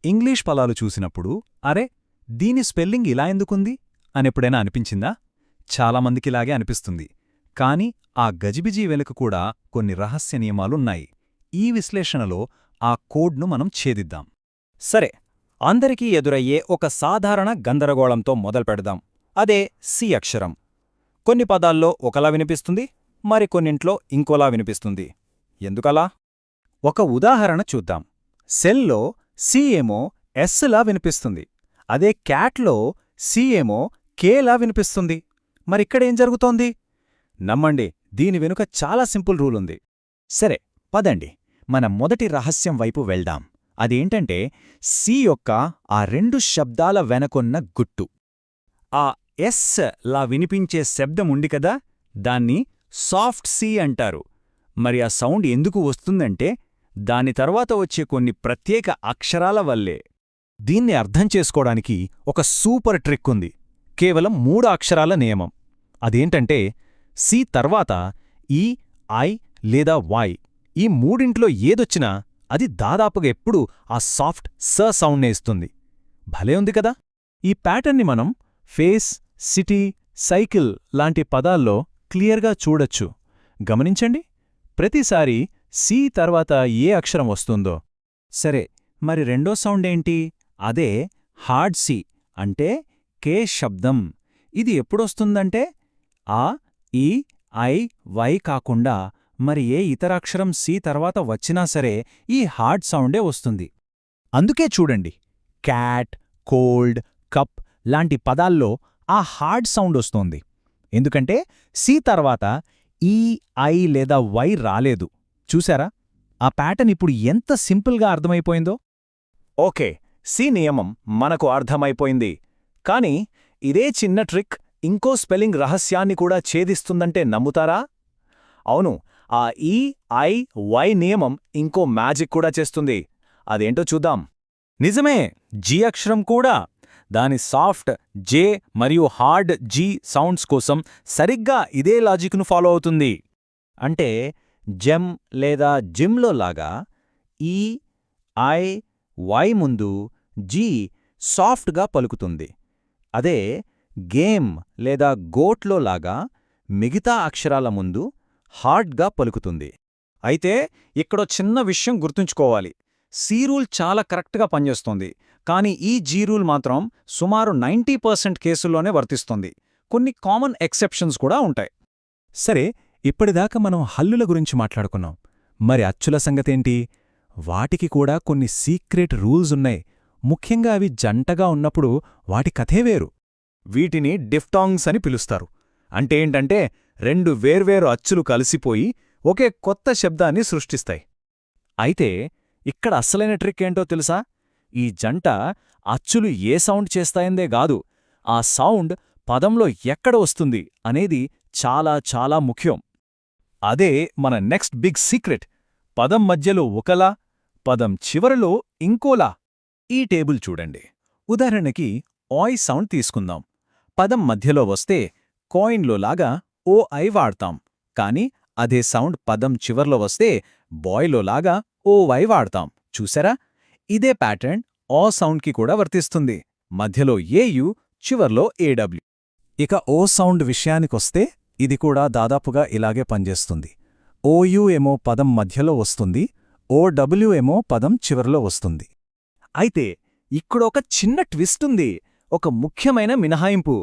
English పదాలు చూసినప్పుడు అరే దీని స్పెల్లింగ్ ఇలా ఎందుకుంది అనెప్పుడైనా అనిపించిందా? చాలామందికిలాగే అనిపిస్తుంది. కాని ఆ గజిబిజీ వెనుక కూడా కొన్ని రహస్య నియమాలున్నాయి. ఈ విశ్లేషణలో ఆ కోడ్ను మనం ఛేదిద్దాం. సరే, అందరికీ ఎదురయ్యే ఒక సాధారణ గందరగోళంతో మొదలుపెడదాం. అదే సి అక్షరం. కొన్ని పదాల్లో ఒకలా వినిపిస్తుంది, మరికొన్నింట్లో ఇంకోలా వినిపిస్తుంది. ఎందుకలా? ఒక ఉదాహరణ చూద్దాం. సెల్లో సి ఏమో ఎస్లా వినిపిస్తుంది, అదే క్యాట్లో సి ఏమో కేలా వినిపిస్తుంది. మరిక్కడేం జరుగుతోంది? నమ్మండి, దీని వెనుక చాలా సింపుల్ రూల్ ఉంది. సరే, పదండి మన మొదటి రహస్యం వైపు వెళ్దాం. అదేంటంటే సి యొక్క ఆ రెండు శబ్దాల వెనకొన్న గుట్టు. ఆ ఎస్ లా వినిపించే శబ్దముంది కదా, దాన్ని సాఫ్ట్ సి అంటారు. మరి ఆ సౌండ్ ఎందుకు వస్తుందంటే దాని తర్వాత వచ్చే కొన్ని ప్రత్యేక అక్షరాల వల్లే. దీన్ని అర్థం చేసుకోవడానికి ఒక సూపర్ ట్రిక్ ఉంది. కేవలం 3 అక్షరాల నియమం. అదేంటంటే సి తర్వాత ఈ, ఐ లేదా వై, ఈ మూడింట్లో ఏదొచ్చినా అది దాదాపుగా ఎప్పుడూ ఆ సాఫ్ట్ స సౌండ్నే ఇస్తుంది. భలే ఉంది కదా! ఈ ప్యాటర్న్ని మనం ఫేస్, సిటీ, సైకిల్ లాంటి పదాల్లో క్లియర్గా చూడొచ్చు. గమనించండి, ప్రతిసారి సి తర్వాత ఏ అక్షరం వస్తుందో. సరే, మరి రెండో సౌండేంటి? అదే హార్డ్ సి అంటే కే శబ్దం. ఇది ఎప్పుడొస్తుందంటే ఆ, ఈ, ఐ, వై కాకుండా మరి ఏ ఇతర అక్షరం సి తర్వాత వచ్చినా సరే ఈ హార్డ్ సౌండే వస్తుంది. అందుకే చూడండి, క్యాట్, కోల్డ్, కప్ లాంటి పదాల్లో ఆ హార్డ్ సౌండ్ వస్తోంది. ఎందుకంటే సి తర్వాత ఈ, ఐ లేదా వై రాలేదు. చూశారా? ఆ ప్యాటర్న్ ఇప్పుడు ఎంత సింపుల్గా అర్థమైపోయిందో. ఓకే, సి నియమం మనకు అర్థమైపోయింది. కాని ఇదే చిన్న ట్రిక్ ఇంకో స్పెల్లింగ్ రహస్యాన్ని కూడా ఛేదిస్తుందంటే నమ్ముతారా? అవును, ఆ ఈ, ఐ, వై నియమం ఇంకో మ్యాజిక్ కూడా చేస్తుంది. అదేంటో చూద్దాం. నిజమే, జి అక్షరం కూడా దాని సాఫ్ట్ జే మరియు హార్డ్ జీ సౌండ్స్ కోసం సరిగ్గా ఇదే లాజిక్ను ఫాలో అవుతుంది. అంటే జెమ్ లేదా జిమ్లో లాగా ఈ, ఐ, వై ముందు జీ సాఫ్ట్గా పలుకుతుంది. అదే గేమ్ లేదా గోట్లో లాగా మిగతా అక్షరాల ముందు హార్డ్గా పలుకుతుంది. అయితే ఇక్కడో చిన్న విషయం గుర్తుంచుకోవాలి. సి రూల్ చాలా కరెక్ట్గా పనిచేస్తోంది, కానీ ఈ జీ రూల్ మాత్రం సుమారు 90% కేసుల్లోనే వర్తిస్తుంది. కొన్ని కామన్ ఎక్సెప్షన్స్ కూడా ఉంటాయి. సరే, ఇప్పటిదాకా మనం హల్లుల గురించి మాట్లాడుకున్నాం. మరి అచ్చుల సంగతేంటి? వాటికి కూడా కొన్ని సీక్రెట్ రూల్స్ ఉన్నాయి. ముఖ్యంగా అవి జంటగా ఉన్నప్పుడు వాటి కథే వేరు. వీటిని డిఫ్టాంగ్స్ అని పిలుస్తారు. అంటే ఏంటంటే 2 వేర్వేరు అచ్చులు కలిసిపోయి ఒకే కొత్త శబ్దాన్ని సృష్టిస్తాయి. అయితే ఇక్కడ అస్సలైన ట్రిక్ ఏంటో తెలుసా? ఈ జంట అచ్చులు ఏ సౌండ్ చేస్తాయందే గాదు, ఆ సౌండ్ పదంలో ఎక్కడ వస్తుంది అనేది చాలా చాలా ముఖ్యం. అదే మన నెక్స్ట్ బిగ్ సీక్రెట్. పదం మధ్యలో ఒకలా, పదం చివరలో ఇంకోలా. ఈ టేబుల్ చూడండి. ఉదాహరణకి ఆయ్ సౌండ్ తీసుకుందాం. పదం మధ్యలో వస్తే కాయిన్లో లాగా ఓ ఐ వాడతాం. కాని అదే సౌండ్ పదం చివర్లో వస్తే బాయ్లో లాగా ఓ వై వాడతాం. చూసారా? ఇదే ప్యాటర్న్ ఆ సౌండ్కి కూడా వర్తిస్తుంది. మధ్యలో ఏయు, చివర్లో ఏడబ్ల్యూ. ఇక ఓ సౌండ్ విషయానికొస్తే ఇది కూడా దాదాపుగా ఇలాగే పనిచేస్తుంది. ఓయు ఏమో పదం మధ్యలో వస్తుంది, ఓడబ్ల్యూ ఏమో పదం చివర్లో వస్తుంది. అయితే ఇక్కడొక చిన్న ట్విస్టుంది, ఒక ముఖ్యమైన మినహాయింపు.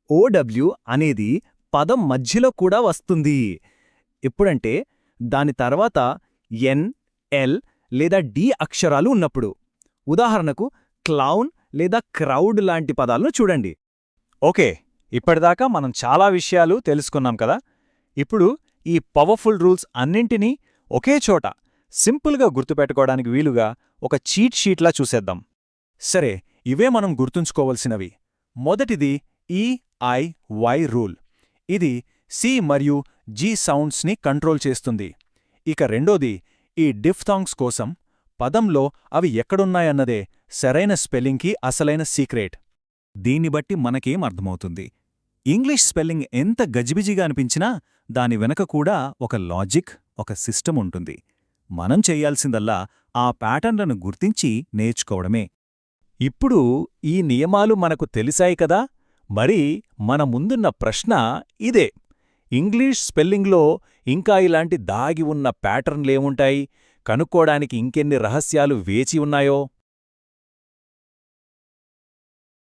ఓడబ్ల్యూ అనేది పదం మధ్యలో కూడా వస్తుంది. ఎప్పుడంటే దాని తర్వాత ఎన్, ఎల్ లేదా డి అక్షరాలు ఉన్నప్పుడు. ఉదాహరణకు క్లౌన్ లేదా క్రౌడ్ లాంటి పదాలను చూడండి. ఓకే, ఇప్పటిదాకా మనం చాలా విషయాలు తెలుసుకున్నాం కదా. ఇప్పుడు ఈ పవర్ఫుల్ రూల్స్ అన్నింటినీ ఒకే చోట సింపుల్గా గుర్తుపెట్టుకోవడానికి వీలుగా ఒక చీట్ షీట్లా చూసేద్దాం. సరే, ఇవే మనం గుర్తుంచుకోవలసినవి. మొదటిది ఈ, ఐ, వై రూల్. ఇది సి మరియు జీ సౌండ్స్ని కంట్రోల్ చేస్తుంది. ఇక రెండోది ఈ డిఫ్థాంగ్స్ కోసం పదంలో అవి ఎక్కడున్నాయన్నదే సరైన స్పెల్లింగ్కి అసలైన సీక్రెట్. దీన్ని బట్టి మనకేం అర్థమవుతుంది? ఇంగ్లీష్ స్పెల్లింగ్ ఎంత గజిబిజిగా అనిపించినా దాని వెనక కూడా ఒక లాజిక్, ఒక సిస్టమ్ ఉంటుంది. మనం చెయ్యాల్సిందల్లా ఆ ప్యాటర్న్లను గుర్తించి నేర్చుకోవడమే. ఇప్పుడు ఈ నియమాలు మనకు తెలిసాయి కదా, మరి మన ముందున్న ప్రశ్న ఇదే. ఇంగ్లీష్ స్పెల్లింగ్లో ఇంకా ఇలాంటి దాగి ఉన్న ప్యాటర్న్లేముంటాయి, కనుక్కోడానికి ఇంకెన్ని రహస్యాలు వేచి ఉన్నాయో?